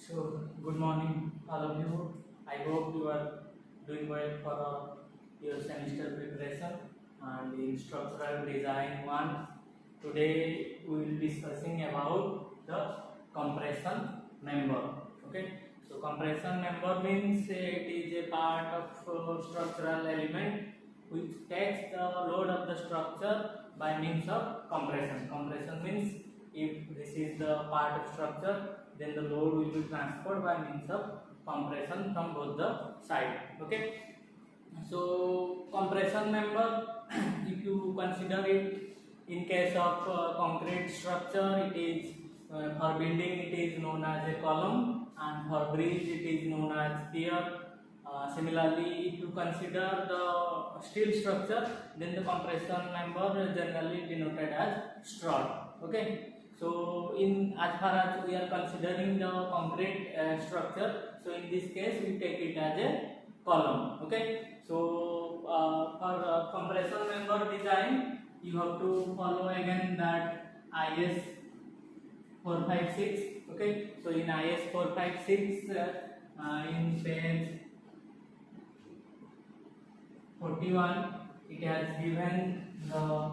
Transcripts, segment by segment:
So, good morning, all of you. I hope you are doing well for your semester preparation and in structural design 1. Today, we will be discussing about the compression member. Okay, so compression member means it is a part of structural element which takes the load of the structure by means of compression. Compression means if this is the part of structure, then the load will be transferred by means of compression from both the side. Okay, so compression member if you consider it in case of concrete structure, it is for building it is known as a column, and for bridge it is known as pier. Similarly, if you consider the steel structure, then the compression member generally denoted as strut. Okay, so in as far as we are considering the concrete structure, so in this case we take it as a column. Okay, so for compression member design, you have to follow again that IS 456. Okay, so in IS 456 in page 41, it has given the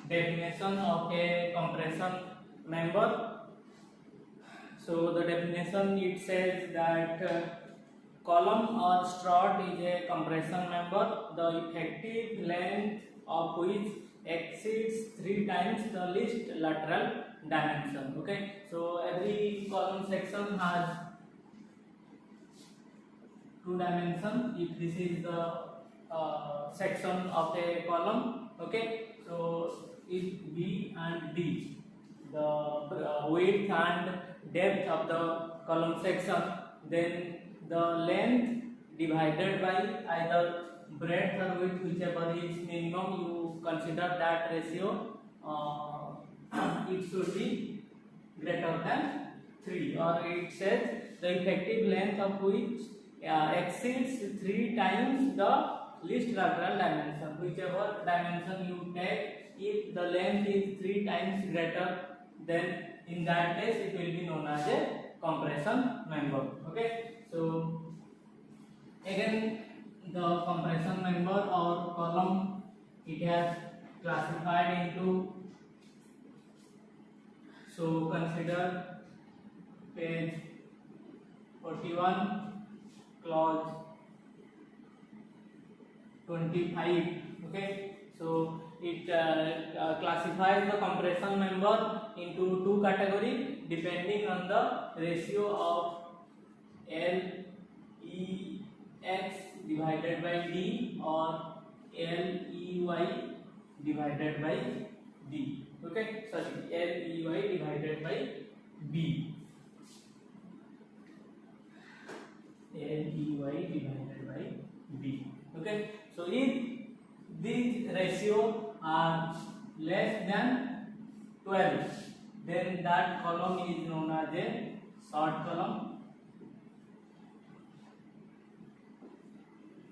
definition of a compression member. So the definition, it says that column or strut is a compression member, the effective length of which exceeds 3 times the least lateral dimension. Okay, so every column section has 2 dimensions if this is the section of a column. Okay, so if B and D, the width and depth of the column section, then the length divided by either breadth or width, whichever is minimum, you consider that ratio, it should be greater than 3, or it says the effective length of which exceeds 3 times the least lateral dimension. Whichever dimension you take, if the length is 3 times greater, then in that case it will be known as a compression member. Okay, so again the compression member or column, it has classified into, so consider page 41 clause 25. Okay, so it classifies the compression member into 2 categories depending on the ratio of LEX divided by D or LEY divided by D. Okay, sorry, LEY divided by B. LEY divided by B. Okay, so if these ratio are less than 12, then that column is known as a short column.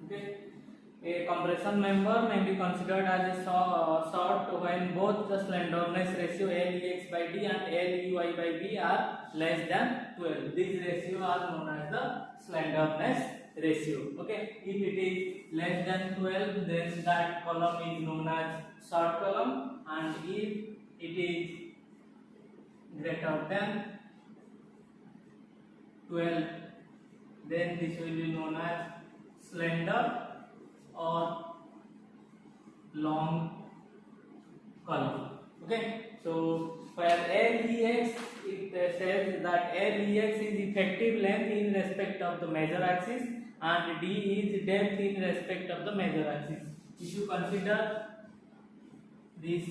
Okay, a compression member may be considered as a short when both the slenderness ratio LEX by D and LEY by B are less than 12. These ratios are known as the slenderness ratio. Okay, if it is less than 12, then that column is known as short column, and if it is greater than 12, then this will be known as slender or long column. Okay, so for LEX, it says that LEX is effective length in respect of the major axis and D is depth in respect of the major axis. If you consider this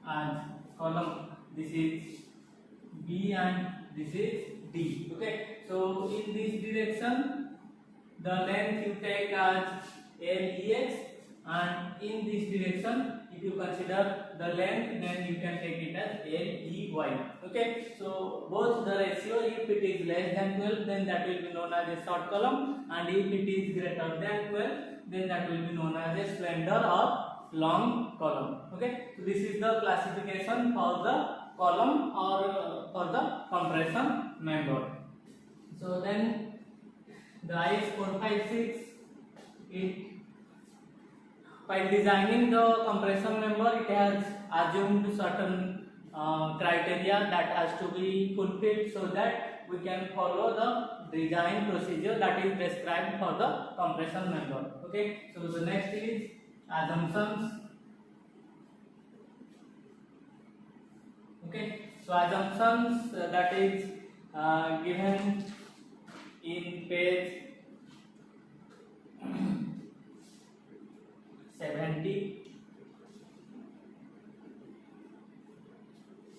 as column, this is B and this is D. Okay, so in this direction the length you take as LEX, and in this direction if you consider the length, then you can take it as LEY. Okay, so both the ratio, if it is less than 12, then that will be known as a short column, and if it is greater than 12, then that will be known as a slender or long column. Okay, so this is the classification for the column or for the compression member. So then the IS 456, it while designing the compression member, it has assumed certain criteria that has to be fulfilled so that we can follow the design procedure that is described for the compression member. Okay, so the next is assumptions. Okay, so assumptions that is given in page 70,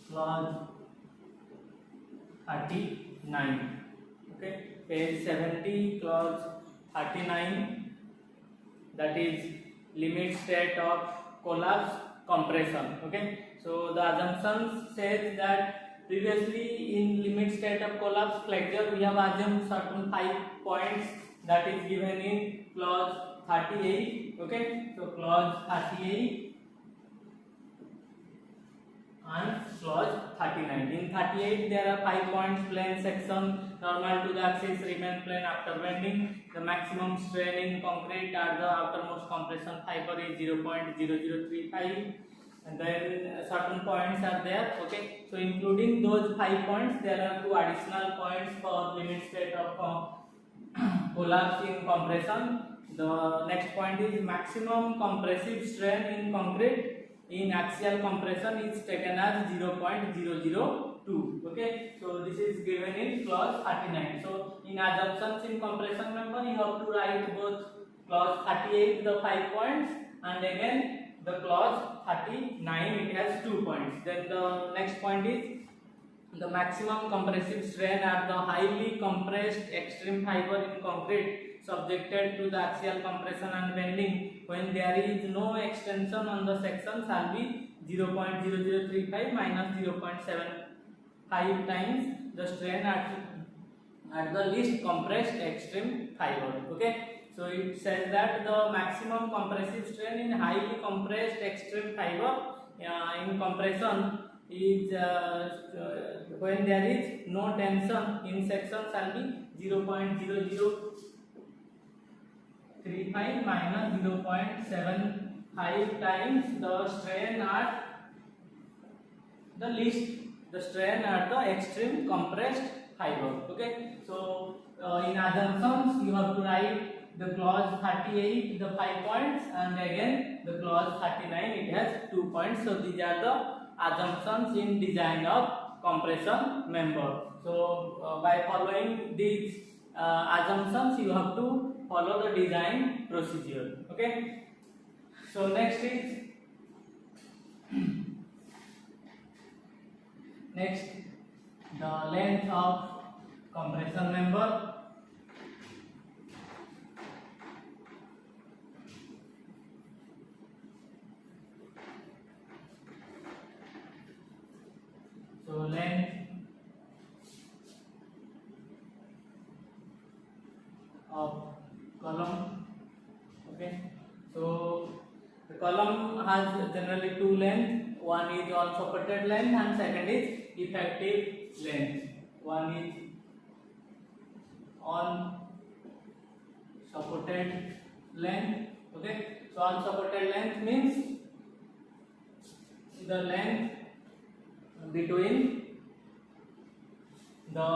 clause 39. Okay, page 70, clause 39, that is limit state of collapse compression. Okay, so the assumptions says that previously in limit state of collapse flexure we have assumed certain 5 points that is given in clause 38. Okay, so clause 38 and clause 39. In 38 there are 5 points: plane section, normal to the axis, remain plane after bending, the maximum strain in concrete at the outermost compression fiber is 0.0035, and then certain points are there. Okay, so including those 5 points there are 2 additional points for limit state of collapse in compression. The next point is maximum compressive strain in concrete in axial compression is taken as 0.002. Okay, so this is given in clause 39. So in assumptions in compression member you have to write both clause 38 the 5 points and again the clause 39 it has 2 points. Then the next point is the maximum compressive strain at the highly compressed extreme fiber in concrete subjected to the axial compression and bending when there is no extension on the section shall be 0.0035 minus 0.75 times the strain at the least compressed extreme fiber. Okay, so it says that the maximum compressive strain in highly compressed extreme fiber in compression is when there is no tension in section shall be 0.0035 minus 0.75 times the strain at the least, the strain at the extreme compressed fiber. Okay, so in assumptions you have to write the clause 38 the 5 points and again the clause 39 it has 2 points. So these are the assumptions in design of compression member. So by following these assumptions you have to follow the design procedure. Okay, so next is the length of compression member. So length of column. Okay, so the column has generally 2 lengths. One is on supported length and second is effective length. One is on supported length. Okay, so on supported length means the length between the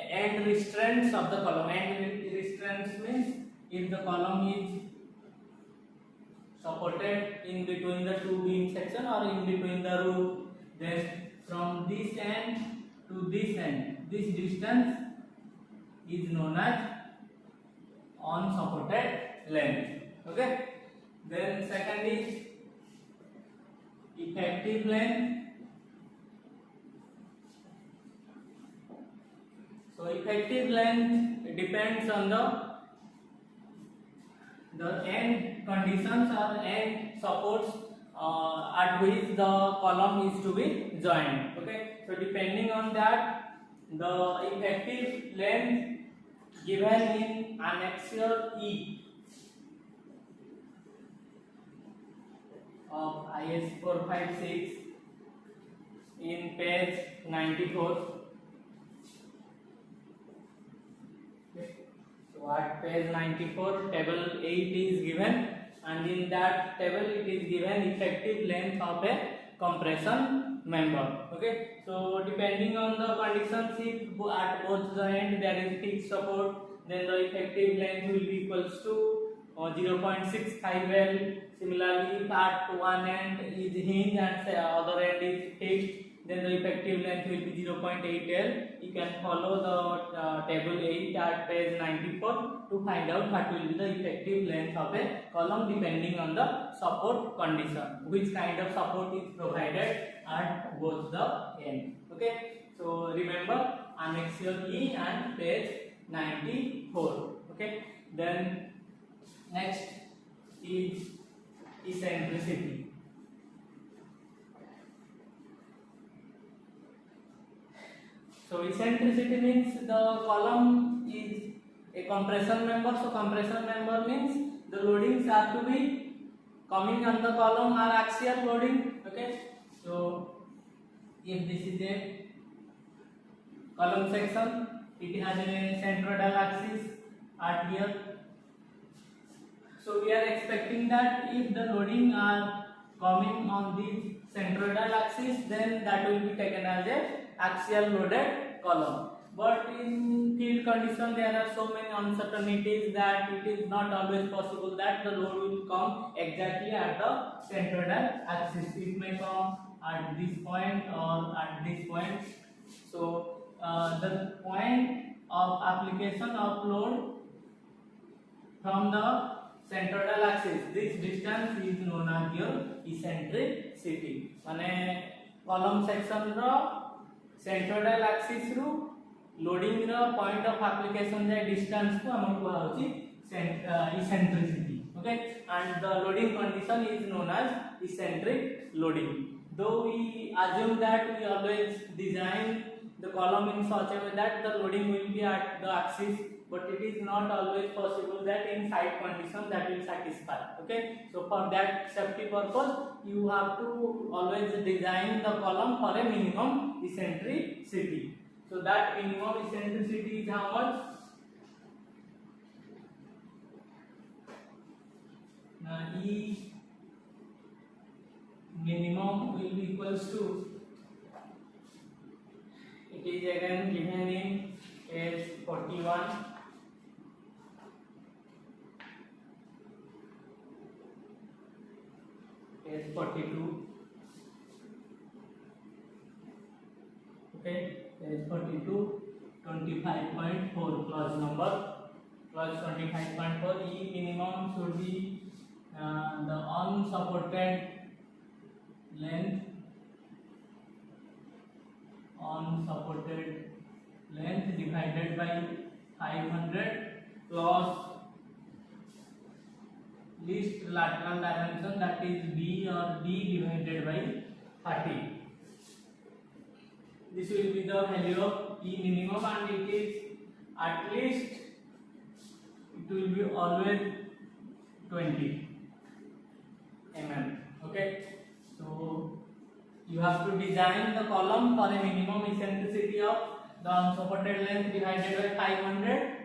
end restraints of the column. End restraints means if the column is supported in between the 2 beam section or in between the roof, then from this end to this end, this distance is known as on supported length. Okay, then second is effective length. So effective length depends on the end conditions or end supports at which the column is to be joined. Okay, so depending on that, the effective length given in annexure E of IS 456 in page 94. page 94 table 8 is given, and in that table it is given effective length of a compression member. Okay, so depending on the conditions, if at both the end there is fixed support, then the effective length will be equals to 0.65 L. Similarly, if at one end is hinge and other end is fixed, then the effective length will be 0.8 L. You can follow the table 8 at page 94 to find out what will be the effective length of a column depending on the support condition, which kind of support is provided at both the end. Okay, so remember annexure E and page 94. Okay, then next is eccentricity. So eccentricity means the column is a compression member. So compression member means the loadings have to be coming on the column are axial loading. Okay, so if this is a column section, it has a centroidal axis at here. So we are expecting that if the loading are coming on the centroidal axis, then that will be taken as a axial loaded column. But in field condition there are so many uncertainties that it is not always possible that the load will come exactly at the centroidal axis. It may come at this point or at this point. So the point of application of load from the centroidal axis, this distance is known as your eccentricity. माने column section रो centroidal axis रू loading row point of application जाए distance को हमको कहा होची eccentricity. Okay, and the loading condition is known as eccentric loading. Though we assume that we always design the column in such a way that the loading will be at the axis, but it is not always possible that in site condition that will satisfy. Okay, so for that safety purpose you have to always design the column for a minimum eccentricity. So that minimum eccentricity is how much? Now E minimum will be equals to, it is again given in page 41. Page 42. Okay, page 42, 25.4 clause number, clause 25.4. E minimum should be the unsupported length, divided by 500 plus least lateral dimension, that is B or D, divided by 30. This will be the value of E minimum, and it is at least, it will be always 20 mm. Okay, so you have to design the column for a minimum eccentricity of the unsupported length divided by 500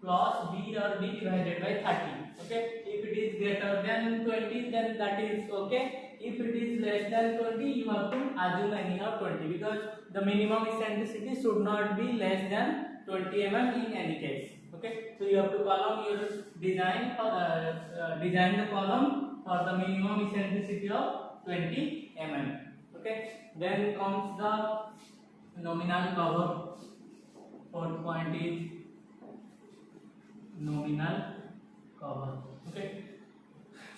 plus B or D divided by 30. Okay, if it is greater than 20, then that is okay. If it is less than 20, you have to assume anyhow 20, because the minimum eccentricity should not be less than 20 mm in any case. Okay, so you have to column your design the column for the minimum eccentricity of 20 mm. Okay, then comes the nominal cover. Fourth point is nominal cover. Okay,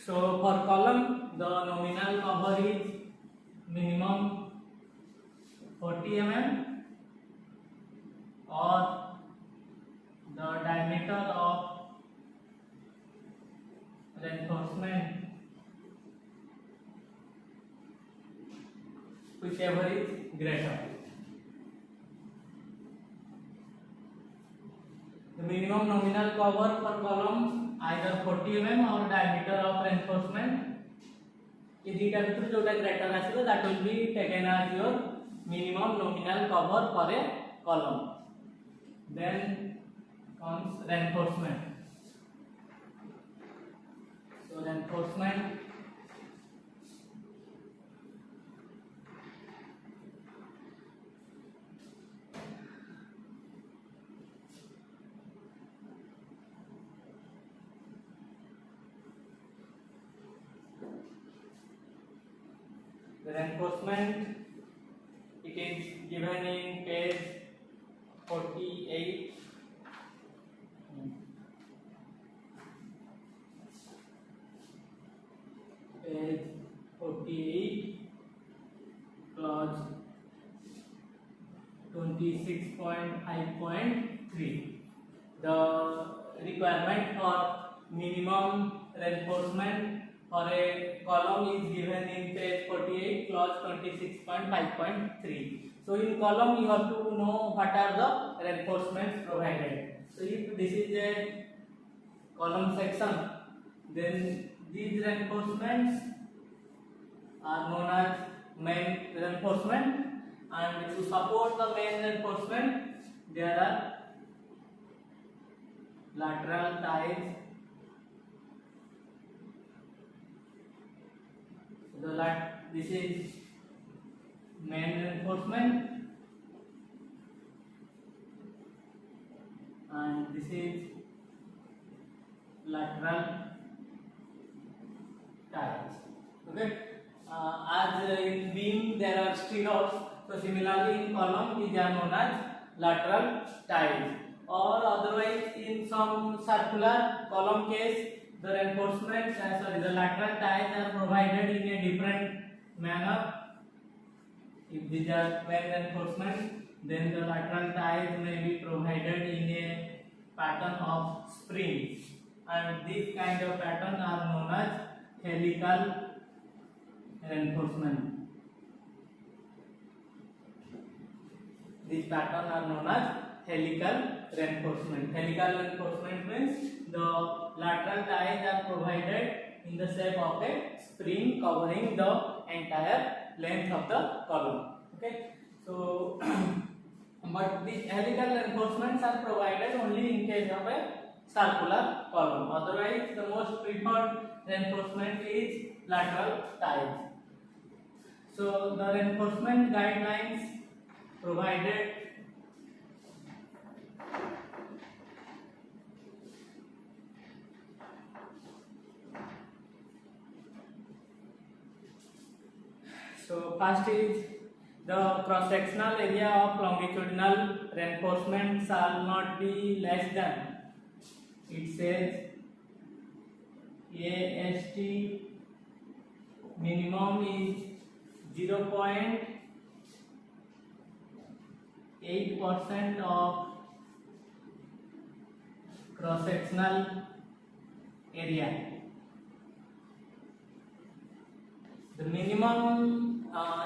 so for column the nominal cover is minimum 40 mm, or the diameter of reinforcement, whichever is greater. The minimum nominal cover for column either 40 mm or diameter of reinforcement. If the diameter जोटा greater आसिलो, that will be taken as your minimum nominal cover for a column. Then comes reinforcement. So reinforcement it is given in page 48. Page 48, clause 26.5.3. The requirement for minimum reinforcement for a column is given in page 48, clause 26.5.3. So in column you have to know what are the reinforcements provided. So if this is a column section, then these reinforcements are known as main reinforcement, and to support the main reinforcement there are lateral ties. This is main reinforcement, and this is lateral ties. Okay. As in beam there are stirrups, so similarly in column these are known as lateral ties. Or otherwise in some circular column case, the reinforcements, the lateral ties are provided in a different manner. If these are main reinforcement, then the lateral ties may be provided in a pattern of spring, and this kind of pattern are known as helical reinforcement. These patterns are known as helical reinforcement. Helical reinforcement means the lateral ties are provided in the shape of a spring covering the entire length of the column. Okay, so but these helical reinforcements are provided only in case of a circular column. Otherwise, the most preferred reinforcement is lateral ties. So the reinforcement guidelines provided first is the cross-sectional area of longitudinal reinforcement shall not be less than, it says, AST minimum is 0.8% of cross-sectional area. The minimum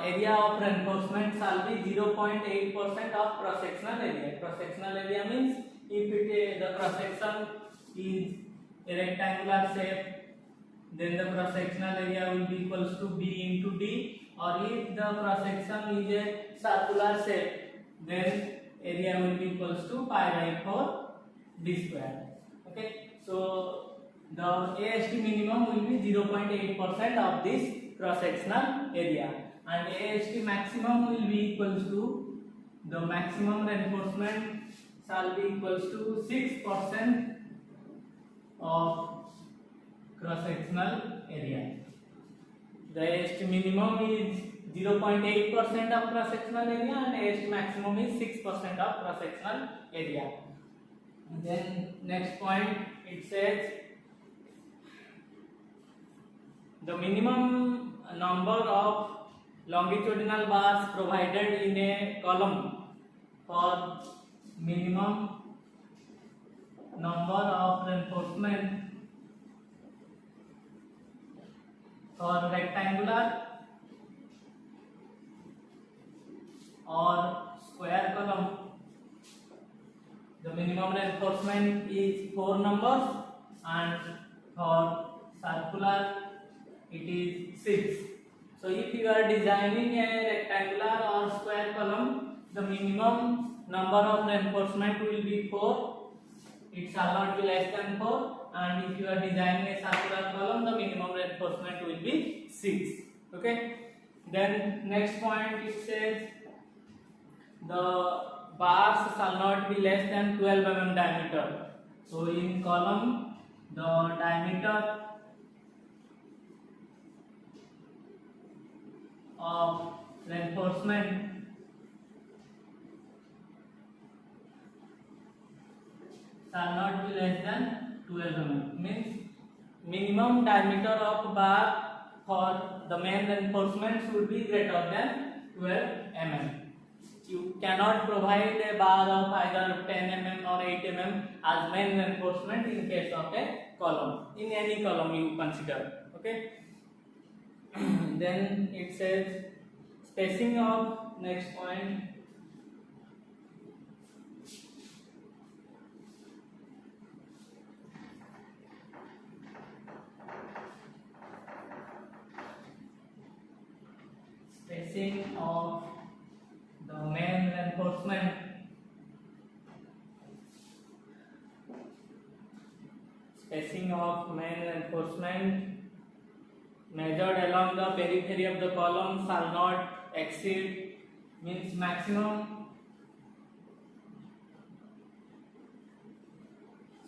area of reinforcement shall be 0.8% of cross-sectional area. Cross-sectional area means if the cross-section is a rectangular shape, then the cross-sectional area will be equals to B into D, or if the cross-section is a circular shape, then area will be equals to pi by 4 D square. Okay, so the AST minimum will be 0.8% of this cross-sectional area, and AST maximum will be equals to, the maximum reinforcement shall be equals to 6% of cross-sectional area. The AST minimum is 0.8% of cross-sectional area and AST maximum is 6% of cross-sectional area. And then next point, it says the minimum number of longitudinal bars provided in a column for minimum number of reinforcement for rectangular or square column. The minimum reinforcement is 4 numbers, and for circular it is 6. So if you are designing a rectangular or square column, the minimum number of reinforcement will be 4. it shall not be less than 4, and if you are designing a circular column, the minimum reinforcement will be 6. Okay. Then next point, it says the bars shall not be less than 12 mm diameter. So in column, the diameter of reinforcement shall not be less than 12 mm. Means minimum diameter of bar for the main reinforcement should be greater than 12 mm. You cannot provide a bar of either 10 mm or 8 mm as main reinforcement in case of a column. In any column you consider. Okay. Then it says spacing of next point. Spacing of the main reinforcement measured along the periphery of the column shall not exceed, means maximum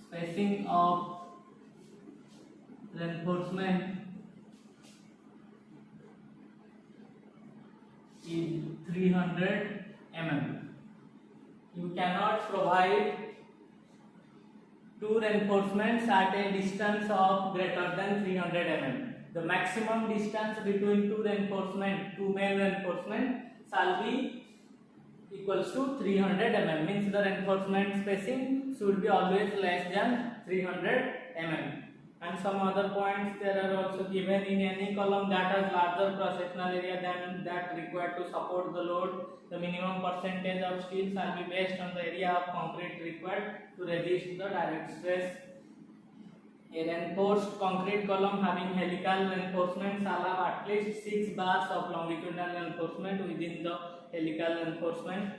spacing of reinforcement is 300 mm. You cannot provide two reinforcements at a distance of greater than 300 mm. The maximum distance between two main reinforcement shall be equals to 300 mm. Means the reinforcement spacing should be always less than 300 mm. And some other points there are also given. In any column that has larger cross-sectional area than that required to support the load, the minimum percentage of steel shall be based on the area of concrete required to resist the direct stress. A reinforced concrete column having helical reinforcement shall have at least 6 bars of longitudinal reinforcement within the helical reinforcement.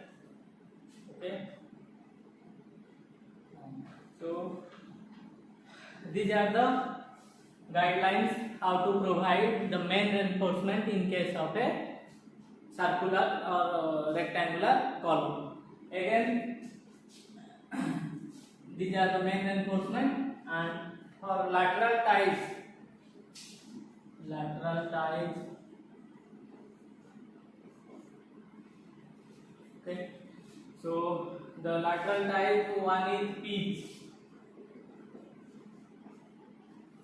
Okay. So these are the guidelines how to provide the main reinforcement in case of a circular or rectangular column. Again, these are the main reinforcement, and for lateral ties, okay. So the lateral ties, one is pitch.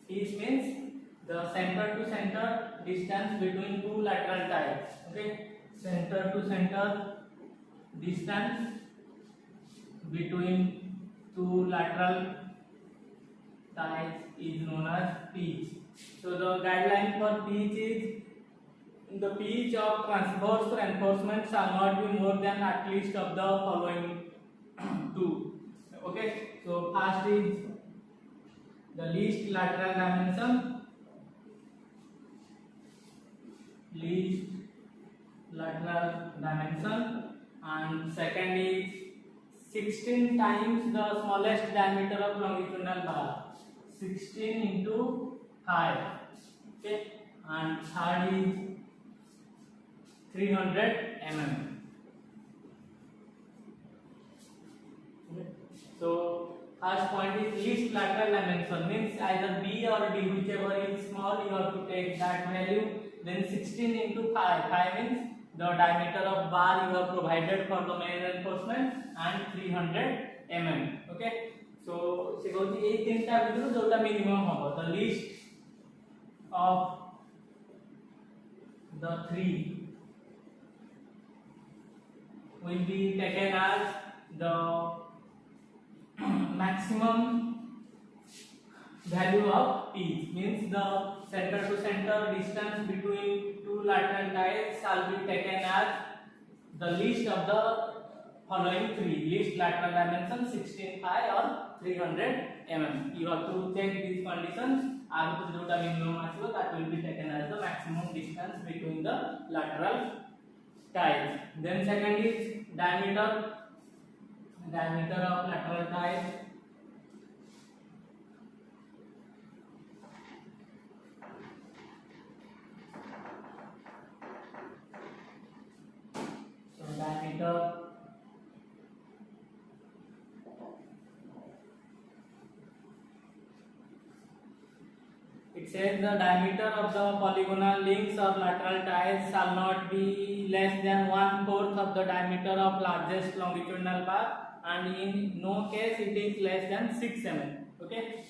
Pitch means the center to center distance between two lateral ties. Okay, center to center distance between two lateral ties is known as pitch. So the guideline for pitch is the pitch of transverse reinforcement shall not be more than at least of the following two. Okay, so first is the least lateral dimension, and second is 16 times the smallest diameter of longitudinal bar, 16 into 5. Okay, and third is 300 mm. Okay. So first point is least lateral dimension, means either B or D, whichever is small, you have to take that value. Then 16 into 5, 5 means the diameter of bar you have provided for the main reinforcement, and 300 mm. Okay, so se goes ei tinta bidru jota minimum hobo, the least of the three will be taken as the maximum value of pitch, means the center to center distance between two lateral ties shall be taken as the least of the following three, least lateral dimension 16, 5 or 300 mm. You have to check these conditions, and jota minimum asibo that will be taken as the maximum distance between the lateral ties. Then second is diameter of lateral ties. diameter it says the diameter of the polygonal links or lateral ties shall not be less than 1/4 of the diameter of largest longitudinal bar, and in no case it is less than 6 mm. Okay,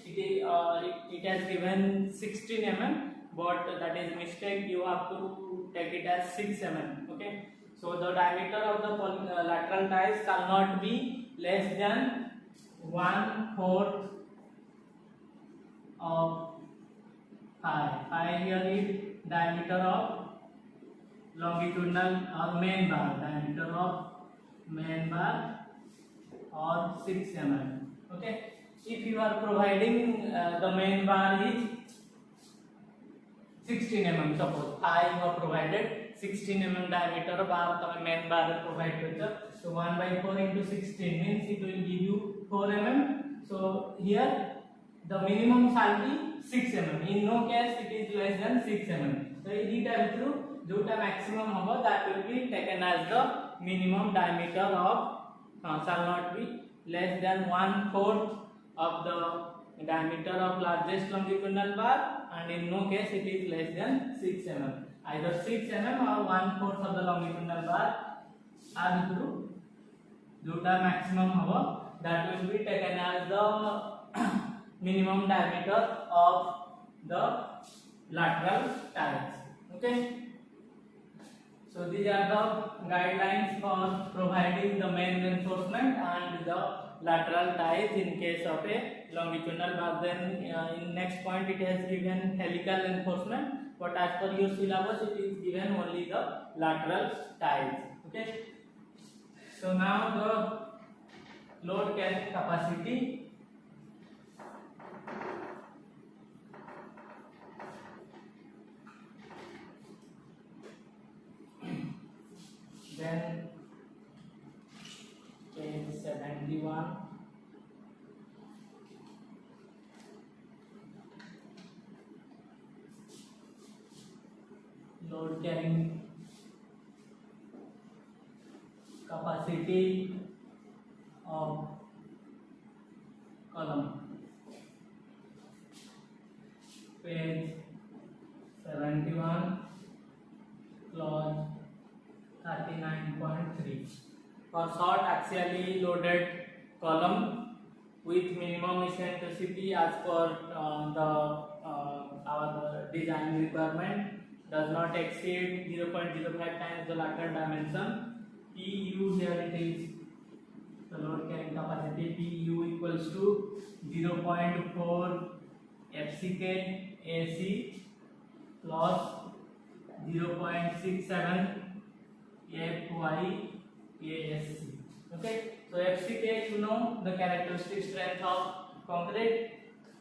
it has given 16 mm, but that is mistake. You have to take it as 6 mm. Okay, so the diameter of the lateral ties shall not be less than 1/4 of phi here is diameter of longitudinal or main bar, diameter of main bar or 6 mm. Okay, if you are providing the main bar is 16 mm, suppose phi you have provided 16 mm diameter bar તમે main bar provide करते, so 1/4 into 16 means it will give you 4 mm. So here the minimum shall be 6 mm. In no case it is less than 6 mm. So in time through जोटा maximum होगा that will be taken as the minimum diameter of shall not be less than 1/4 of the diameter of largest longitudinal bar, and in no case it is less than 6 mm. Either 6 mm or 1/4 of the longitudinal bar are through जोटा maximum होगा that will be taken as the minimum diameter of the lateral ties. Okay, so these are the guidelines for providing the main reinforcement and the lateral ties in case of a longitudinal bar. Then in next point it has given helical reinforcement, but as per your syllabus it is given only the lateral ties. Okay, so now the load carrying capacity. Then page 71, load carrying capacity of column, page 71, clause 39.3. For short axially loaded column with minimum eccentricity as per our design requirement does not exceed 0.05 times the lateral dimension. PU here it is the load carrying capacity. PU equals to 0.4 FCK AC plus 0.67 FYASC. Okay, so FCK you know the characteristic strength of concrete,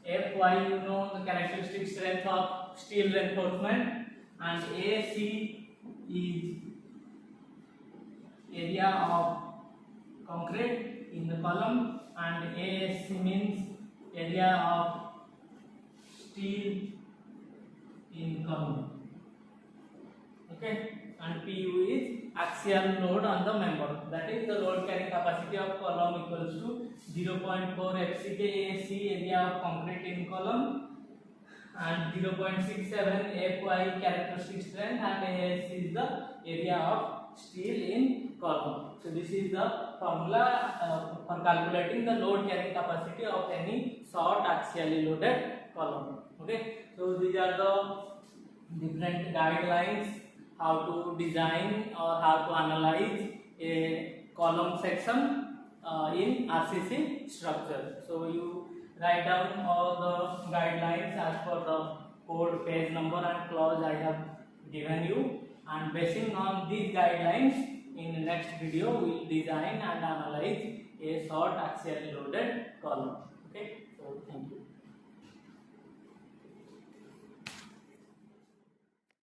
FY you know the characteristic strength of steel reinforcement, and AC is area of concrete in the column, and ASC means area of steel in column. Okay, and PU is axial load on the member, that is the load carrying capacity of column equals to 0.4 FCK AC area of concrete in column, and 0.67 FY characteristic strength, and AS is the area of steel in column. So this is the formula for calculating the load carrying capacity of any short axially loaded column. Okay, so these are the different guidelines how to design or how to analyze a column section in RCC structure. So you write down all the guidelines as per the code, page number and clause I have given you, and basing on these guidelines in the next video we will design and analyze a short axially loaded column.